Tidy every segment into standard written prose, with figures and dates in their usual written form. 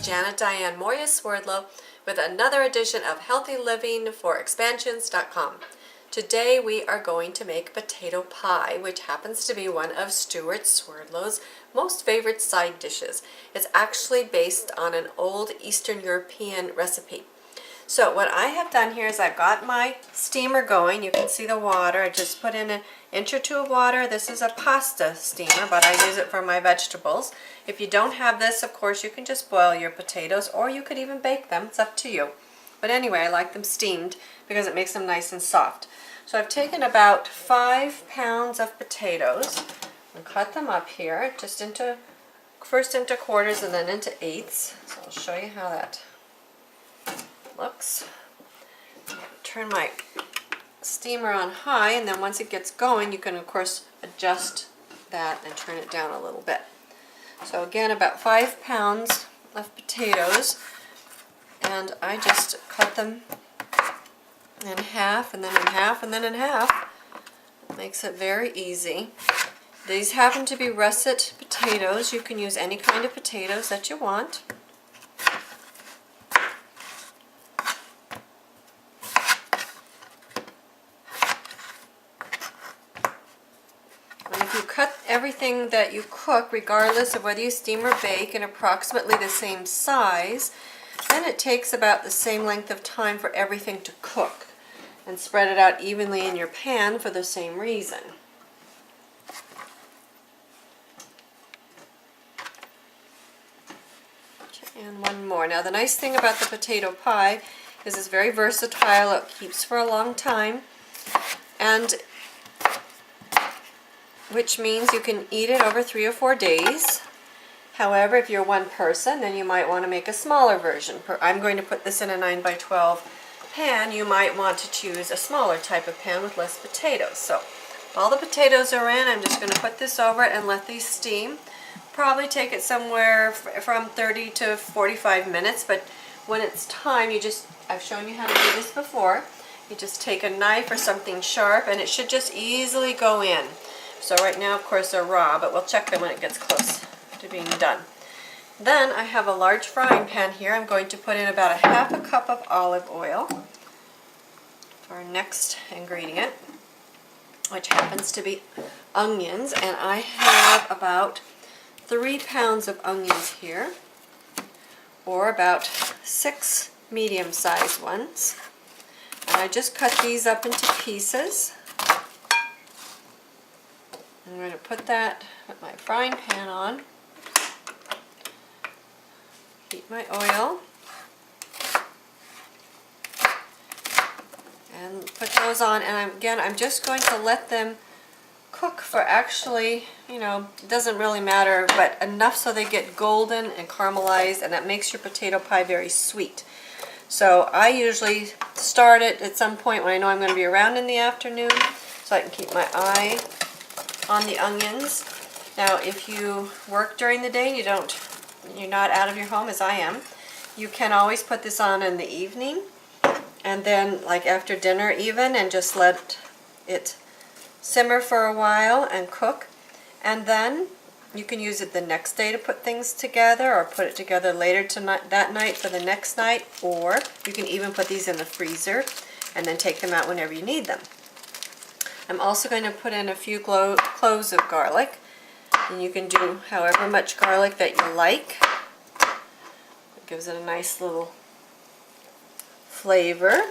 Diane Mourglia-Swerdlow with another edition of Healthy Living for Expansions.com. Today we are going to make potato pie, which happens to be one of Stewart Swerdlow's most favorite side dishes. It's actually based on an old Eastern European recipe. So what I have done here is I've got my steamer going. You can see the water. I just put in an inch or two of water. This is a pasta steamer, but I use it for my vegetables. If you don't have this, of course, you can just boil your potatoes, or you could even bake them. It's up to you. But anyway, I like them steamed because it makes them nice and soft. So I've taken about 5 pounds of potatoes and cut them up here, just first into quarters and then into eighths. So I'll show you how that looks. Turn my steamer on high, and then once it gets going, you can of course adjust that and turn it down a little bit. So again, about 5 pounds of potatoes, and I just cut them in half and then in half and then in half. It makes it very easy. These happen to be russet potatoes. You can use any kind of potatoes that you want. And if you cut everything that you cook, regardless of whether you steam or bake, in approximately the same size, then it takes about the same length of time for everything to cook, and spread it out evenly in your pan for the same reason. Okay, and one more. Now the nice thing about the potato pie is it's very versatile. It keeps for a long time, and which means you can eat it over 3 or 4 days. However, if you're one person, then you might want to make a smaller version. I'm going to put this in a 9 by 12 pan. You might want to choose a smaller type of pan with less potatoes. So all the potatoes are in. I'm just going to put this over and let these steam. Probably take it somewhere from 30 to 45 minutes, but when it's time, I've shown you how to do this before. You just take a knife or something sharp, and it should just easily go in. So right now, of course, they're raw, but we'll check them when it gets close to being done. Then I have a large frying pan here. I'm going to put in about 1/2 cup of olive oil for our next ingredient, which happens to be onions, and I have about 3 pounds of onions here, or about 6 medium-sized ones. And I just cut these up into pieces. I'm going to put my frying pan on, heat my oil, and put those on. And I'm just going to let them cook for actually, it doesn't really matter, but enough so they get golden and caramelized, and that makes your potato pie very sweet. So I usually start it at some point when I know I'm going to be around in the afternoon, so I can keep my eye on the onions. Now, if you work during the day and you're not out of your home as I am, you can always put this on in the evening, and then like after dinner even, and just let it simmer for a while and cook. And then you can use it the next day to put things together, or put it together later that night for the next night, or you can even put these in the freezer and then take them out whenever you need them. I'm also going to put in a few cloves of garlic, and you can do however much garlic that you like. It gives it a nice little flavor.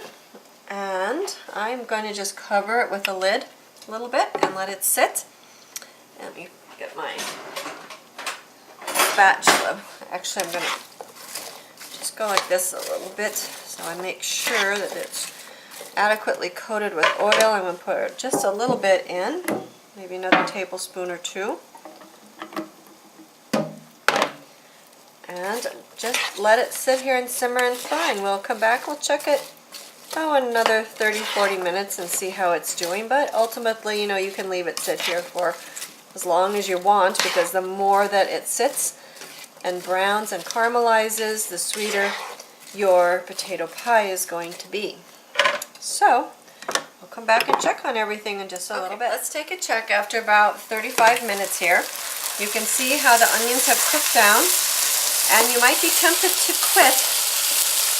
And I'm going to just cover it with a lid a little bit and let it sit. Let me get my spatula. Actually, I'm going to just go like this a little bit so I make sure that it's adequately coated with oil. I'm going to put just a little bit in, maybe another tablespoon or 2. And just let it sit here and simmer and fry. And we'll come back, we'll check it in another 30-40 minutes and see how it's doing. But ultimately, you can leave it sit here for as long as you want, because the more that it sits and browns and caramelizes, the sweeter your potato pie is going to be. So we'll come back and check on everything in just a little bit. Let's take a check after about 35 minutes here. You can see how the onions have cooked down. And you might be tempted to quit,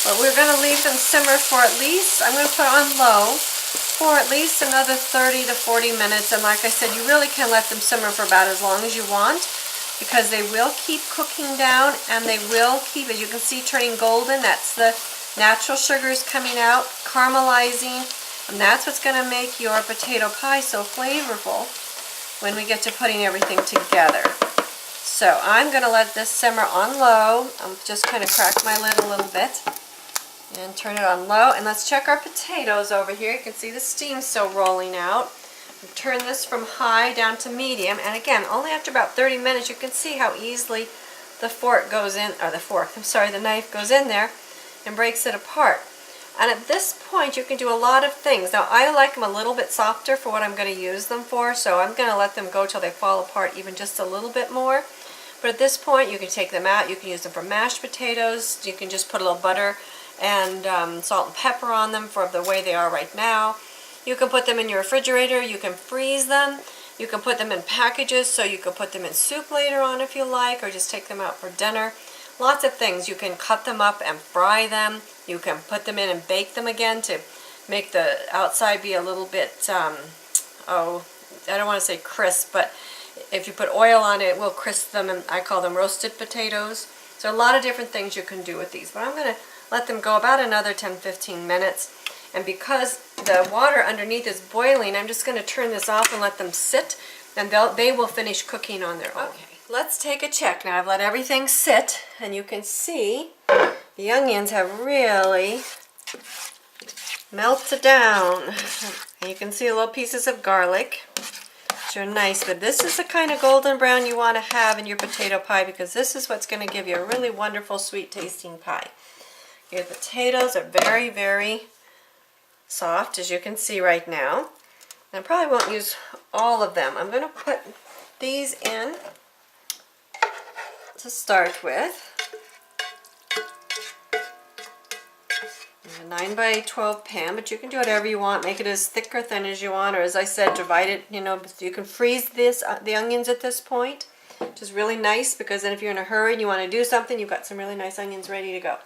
but we're going to leave them simmer for at least, I'm going to put on low, for at least another 30 to 40 minutes. And like I said, you really can let them simmer for about as long as you want, because they will keep cooking down and they will keep, as you can see, turning golden. That's the natural sugars coming out, caramelizing, and that's what's going to make your potato pie so flavorful when we get to putting everything together. So I'm going to let this simmer on low. I'm just kind of crack my lid a little bit and turn it on low. And let's check our potatoes over here. You can see the steam still rolling out. Turn this from high down to medium, and again, only after about 30 minutes you can see how easily the fork goes in, or the knife goes in there and breaks it apart. And at this point you can do a lot of things. Now I like them a little bit softer for what I'm going to use them for, so I'm going to let them go till they fall apart even just a little bit more. But at this point you can take them out, you can use them for mashed potatoes, you can just put a little butter and salt and pepper on them for the way they are right now. You can put them in your refrigerator, you can freeze them, you can put them in packages so you can put them in soup later on if you like, or just take them out for dinner. Lots of things. You can cut them up and fry them. You can put them in and bake them again to make the outside be a little bit, I don't want to say crisp, but if you put oil on it, it will crisp them, and I call them roasted potatoes. So a lot of different things you can do with these, but I'm going to let them go about another 10-15 minutes. And because the water underneath is boiling, I'm just going to turn this off and let them sit, and they will finish cooking on their own. Okay, let's take a check. Now I've let everything sit, and you can see the onions have really melted down. And you can see little pieces of garlic, which are nice, but this is the kind of golden brown you want to have in your potato pie, because this is what's going to give you a really wonderful sweet tasting pie. Your potatoes are very, very soft, as you can see right now. And I probably won't use all of them. I'm going to put these in to start with. A 9 by 12 pan, but you can do whatever you want. Make it as thick or thin as you want, or as I said, divide it. You can freeze the onions at this point, which is really nice, because then if you're in a hurry and you want to do something, you've got some really nice onions ready to go.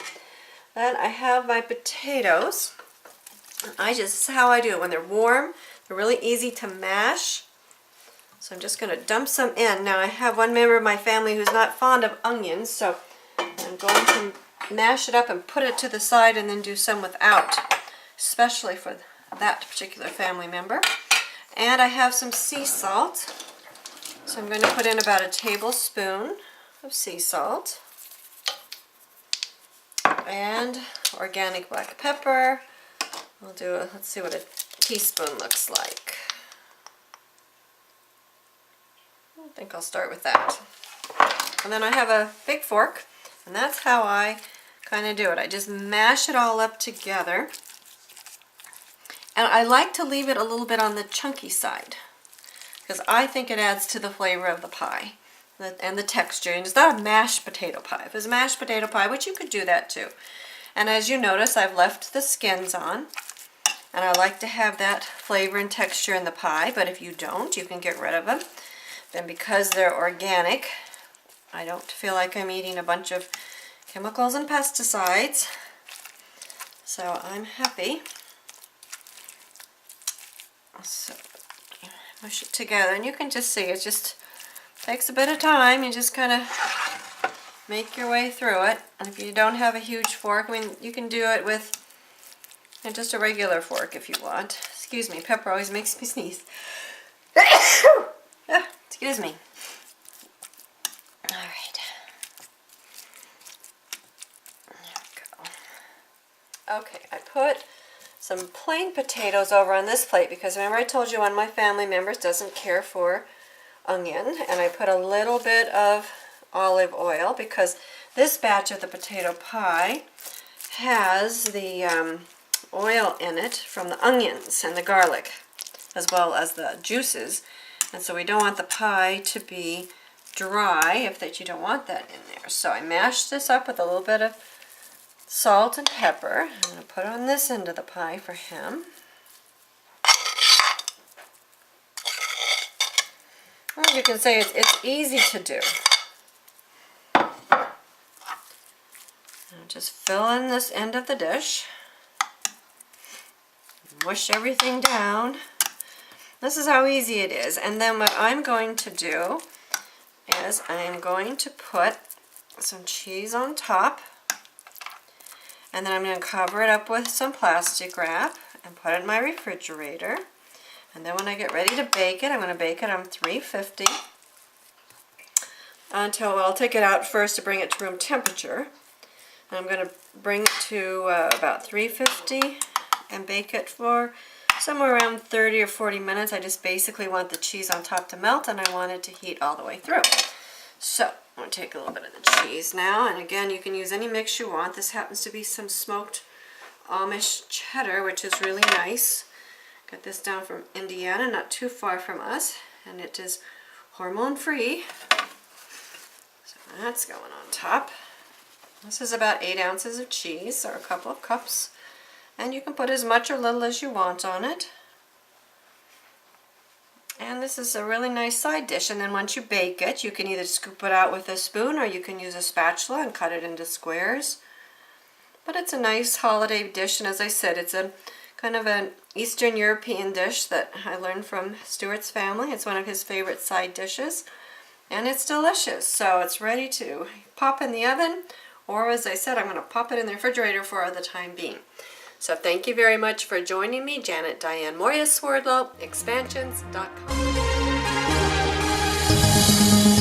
Then I have my potatoes. This is how I do it. When they're warm, they're really easy to mash. So I'm just going to dump some in. Now I have one member of my family who's not fond of onions, so I'm going to mash it up and put it to the side and then do some without, especially for that particular family member. And I have some sea salt. So I'm going to put in about a tablespoon of sea salt. And organic black pepper. Let's see what a teaspoon looks like. I think I'll start with that. And then I have a big fork, and that's how I kind of do it. I just mash it all up together. And I like to leave it a little bit on the chunky side, because I think it adds to the flavor of the pie and the texture. And it's not a mashed potato pie. If it's a mashed potato pie, which you could do that too. And as you notice, I've left the skins on. And I like to have that flavor and texture in the pie, but if you don't, you can get rid of them. Then because they're organic, I don't feel like I'm eating a bunch of chemicals and pesticides. So I'm happy. So mush it together, and you can just see it just takes a bit of time. You just kind of make your way through it. And if you don't have a huge fork, I mean, you can do it with just a regular fork if you want. Excuse me, pepper always makes me sneeze. Excuse me. Alright. There we go. Okay, I put some plain potatoes over on this plate, because remember I told you one of my family members doesn't care for onion, and I put a little bit of olive oil, because this batch of the potato pie has the oil in it from the onions and the garlic, as well as the juices, and so we don't want the pie to be dry you don't want that in there. So I mashed this up with a little bit of salt and pepper. I'm going to put on this end of the pie for him. Well, you can say it's easy to do. just fill in this end of the dish. Mush everything down. This is how easy it is. And then what I'm going to do is I'm going to put some cheese on top. And then I'm going to cover it up with some plastic wrap and put it in my refrigerator. And then when I get ready to bake it, I'm going to bake it on 350 until, well, I'll take it out first to bring it to room temperature. And I'm going to bring it to about 350 and bake it for somewhere around 30 or 40 minutes. I just basically want the cheese on top to melt, and I want it to heat all the way through. So I'm going to take a little bit of the cheese now, and again, you can use any mix you want. This happens to be some smoked Amish cheddar, which is really nice. Got this down from Indiana, not too far from us, and it is hormone-free. So that's going on top. This is about 8 ounces of cheese, or a couple of cups. And you can put as much or little as you want on it. And this is a really nice side dish. And then once you bake it, you can either scoop it out with a spoon or you can use a spatula and cut it into squares. But it's a nice holiday dish, and as I said, it's a kind of an Eastern European dish that I learned from Stewart's family. It's one of his favorite side dishes, and it's delicious. So it's ready to pop in the oven, or as I said, I'm going to pop it in the refrigerator for the time being. So thank you very much for joining me, Diane Mourglia-Swerdlow, expansions.com.